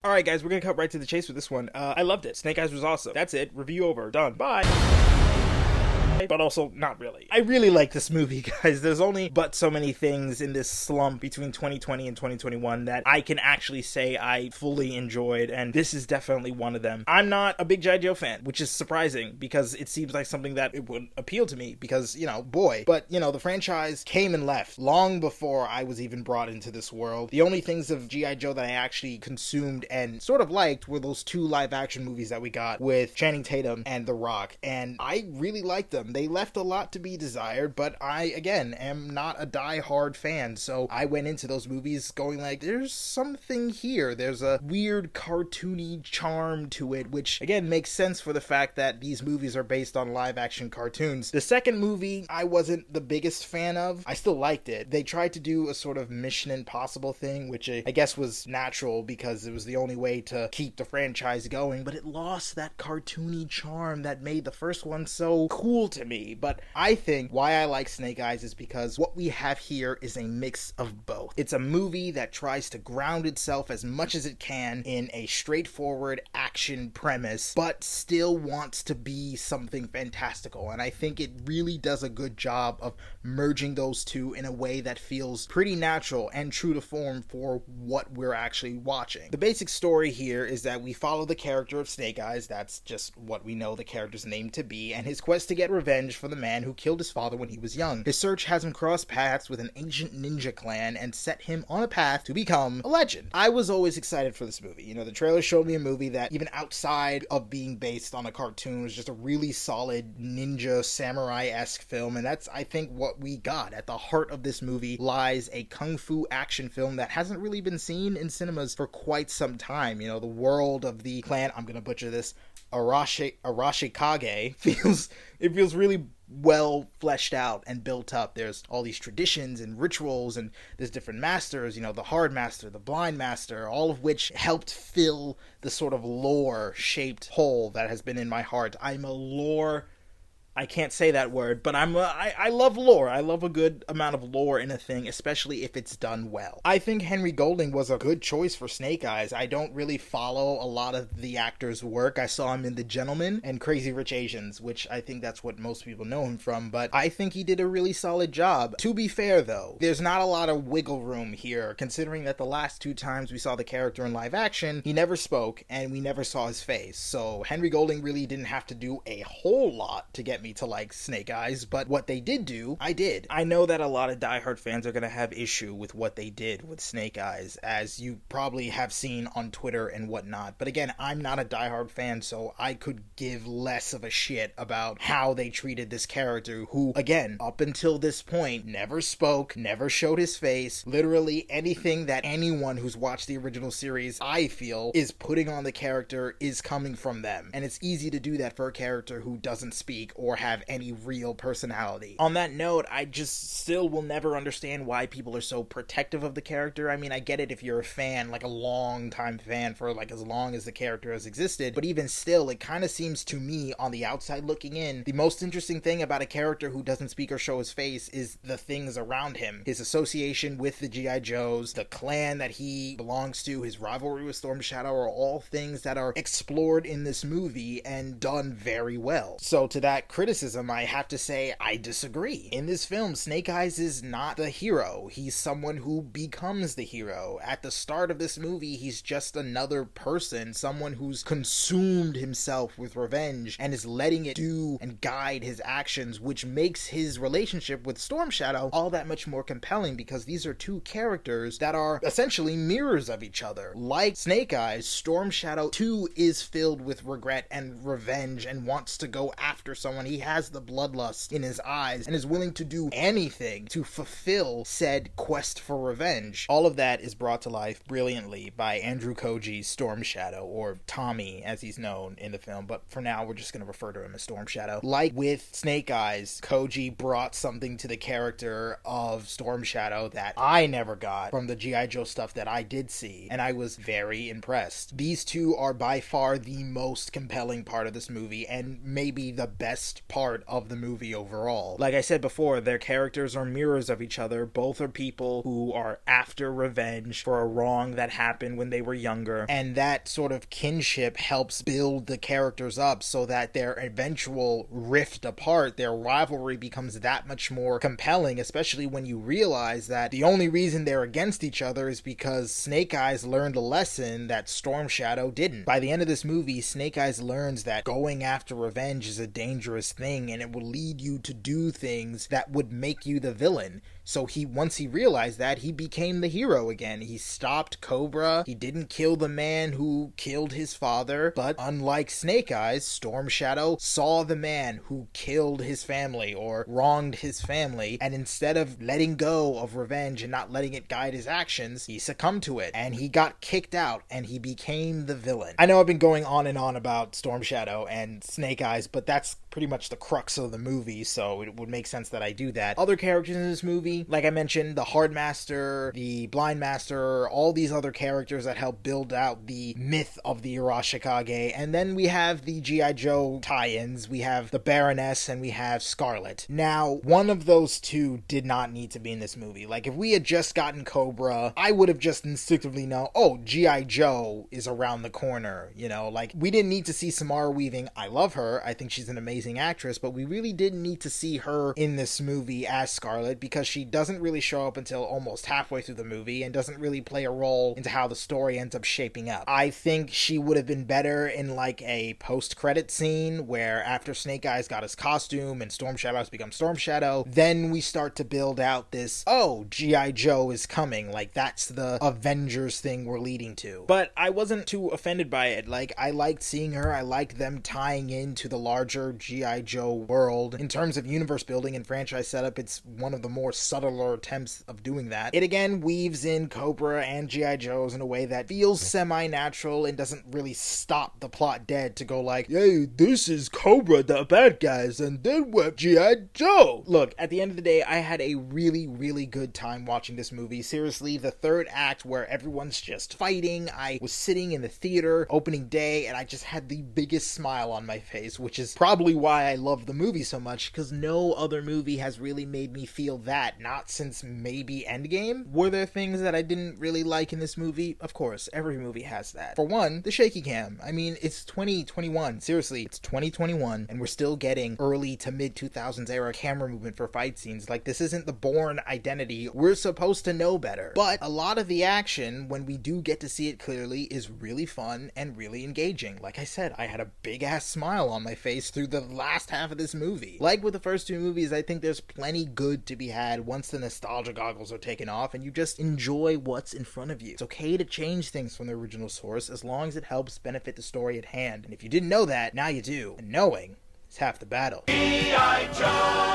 Alright guys, we're gonna cut right to the chase with this one. I loved it. Snake Eyes was awesome. That's it. Review over. Done. Bye. But also not really. I really like this movie, guys. There's only but so many things in this slump between 2020 and 2021 that I can actually say I fully enjoyed, and this is definitely one of them. I'm not a big G.I. Joe fan, which is surprising because it seems like something that it would appeal to me because, boy. But, the franchise came and left long before I was even brought into this world. The only things of G.I. Joe that I actually consumed and sort of liked were those 2 live-action movies that we got with Channing Tatum and The Rock, and I really liked them. They left a lot to be desired, but I, again, am not a die-hard fan, so I went into those movies going like, there's something here. There's a weird cartoony charm to it, which, again, makes sense for the fact that these movies are based on live-action cartoons. The second movie, I wasn't the biggest fan of. I still liked it. They tried to do a sort of Mission Impossible thing, which I guess was natural because it was the only way to keep the franchise going, but it lost that cartoony charm that made the first one so cool to me. But I think why I like Snake Eyes is because what we have here is a mix of both. It's a movie that tries to ground itself as much as it can in a straightforward action premise, but still wants to be something fantastical. And I think it really does a good job of merging those two in a way that feels pretty natural and true to form for what we're actually watching. The basic story here is that we follow the character of Snake Eyes, that's just what we know the character's name to be, and his quest to get revenge for the man who killed his father when he was young. His search has him cross paths with an ancient ninja clan and set him on a path to become a legend. I was always excited for this movie. The trailer showed me a movie that, even outside of being based on a cartoon, was just a really solid ninja samurai-esque film, and that's, I think, what we got. At the heart of this movie lies a kung fu action film that hasn't really been seen in cinemas for quite some time. The world of the clan, I'm gonna butcher this, Arashikage feels really well fleshed out and built up. There's all these traditions and rituals, and there's different masters, the hard master, the blind master, all of which helped fill the sort of lore-shaped hole that has been in my heart. I can't say that word, but I love lore. I love a good amount of lore in a thing, especially if it's done well. I think Henry Golding was a good choice for Snake Eyes. I don't really follow a lot of the actor's work. I saw him in The Gentleman and Crazy Rich Asians, which I think that's what most people know him from, but I think he did a really solid job. To be fair, though, there's not a lot of wiggle room here, considering that the last 2 times we saw the character in live action, he never spoke, and we never saw his face. So Henry Golding really didn't have to do a whole lot to get me to like Snake Eyes, but what they did do, I did. I know that a lot of diehard fans are going to have issue with what they did with Snake Eyes, as you probably have seen on Twitter and whatnot, but again, I'm not a diehard fan, so I could give less of a shit about how they treated this character who, again, up until this point, never spoke, never showed his face. Literally anything that anyone who's watched the original series, I feel, is putting on the character is coming from them, and it's easy to do that for a character who doesn't speak or have any real personality. On that note, I just still will never understand why people are so protective of the character. I mean, I get it if you're a fan, like a long time fan for like as long as the character has existed, but even still, it kind of seems to me, on the outside looking in, the most interesting thing about a character who doesn't speak or show his face is the things around him. His association with the G.I. Joes, the clan that he belongs to, his rivalry with Storm Shadow are all things that are explored in this movie and done very well. So to that criticism, I have to say I disagree. In this film, Snake Eyes is not the hero. He's someone who becomes the hero. At the start of this movie, he's just another person, someone who's consumed himself with revenge and is letting it do and guide his actions, which makes his relationship with Storm Shadow all that much more compelling, because these are 2 characters that are essentially mirrors of each other. Like Snake Eyes, Storm Shadow too is filled with regret and revenge and wants to go after someone. He has the bloodlust in his eyes and is willing to do anything to fulfill said quest for revenge. All of that is brought to life brilliantly by Andrew Koji's Storm Shadow, or Tommy as he's known in the film, but for now we're just going to refer to him as Storm Shadow. Like with Snake Eyes, Koji brought something to the character of Storm Shadow that I never got from the G.I. Joe stuff that I did see, and I was very impressed. These 2 are by far the most compelling part of this movie, and maybe the best best part of the movie overall. Like I said before, their characters are mirrors of each other. Both are people who are after revenge for a wrong that happened when they were younger, and that sort of kinship helps build the characters up so that their eventual rift apart, their rivalry, becomes that much more compelling, especially when you realize that the only reason they're against each other is because Snake Eyes learned a lesson that Storm Shadow didn't. By the end of this movie, Snake Eyes learns that going after revenge is a dangerous thing, and it will lead you to do things that would make you the villain. So once he realized that, he became the hero again. He stopped Cobra. He didn't kill the man who killed his father. But unlike Snake Eyes, Storm Shadow saw the man who killed his family or wronged his family, and instead of letting go of revenge and not letting it guide his actions, he succumbed to it, and he got kicked out, and he became the villain. I know I've been going on and on about Storm Shadow and Snake Eyes, but that's pretty much the crux of the movie, so it would make sense that I do that. Other characters in this movie, like I mentioned, the Hard Master, the Blind Master, all these other characters that help build out the myth of the Arashikage, and then we have the G.I. Joe tie-ins, we have the Baroness, and we have Scarlet. Now, one of those two did not need to be in this movie. Like, if we had just gotten Cobra, I would have just instinctively known, oh, G.I. Joe is around the corner, you know? Like, we didn't need to see Samara Weaving. I love her. I think she's an amazing actress, but we really didn't need to see her in this movie as Scarlet because she doesn't really show up until almost halfway through the movie and doesn't really play a role into how the story ends up shaping up. I think she would have been better in like a post-credit scene where after Snake Eyes got his costume and Storm Shadow has become Storm Shadow, then we start to build out this, oh, G.I. Joe is coming, like that's the Avengers thing we're leading to. But I wasn't too offended by it. Like, I liked seeing her. I liked them tying into the larger G.I. Joe world. In terms of universe building and franchise setup, it's one of the more subtler attempts of doing that. It again weaves in Cobra and G.I. Joes in a way that feels semi-natural and doesn't really stop the plot dead to go like, hey, this is Cobra, the bad guys, and then we're G.I. Joe. Look, at the end of the day, I had a really, really good time watching this movie. Seriously, the third act where everyone's just fighting, I was sitting in the theater opening day and I just had the biggest smile on my face, which is probably why I love the movie so much, because no other movie has really made me feel that, not since maybe Endgame. Were there things that I didn't really like in this movie? Of course, every movie has that. For one, the shaky cam. I mean, it's 2021. Seriously, it's 2021, and we're still getting early to mid 2000s era camera movement for fight scenes. Like, this isn't the Bourne Identity. We're supposed to know better. But a lot of the action, when we do get to see it clearly, is really fun and really engaging. Like I said, I had a big ass smile on my face through the last half of this movie. Like with the first two movies, I think there's plenty good to be had once the nostalgia goggles are taken off and you just enjoy what's in front of you. It's okay to change things from the original source as long as it helps benefit the story at hand. And if you didn't know that, now you do. And knowing is half the battle. G.I. Joe!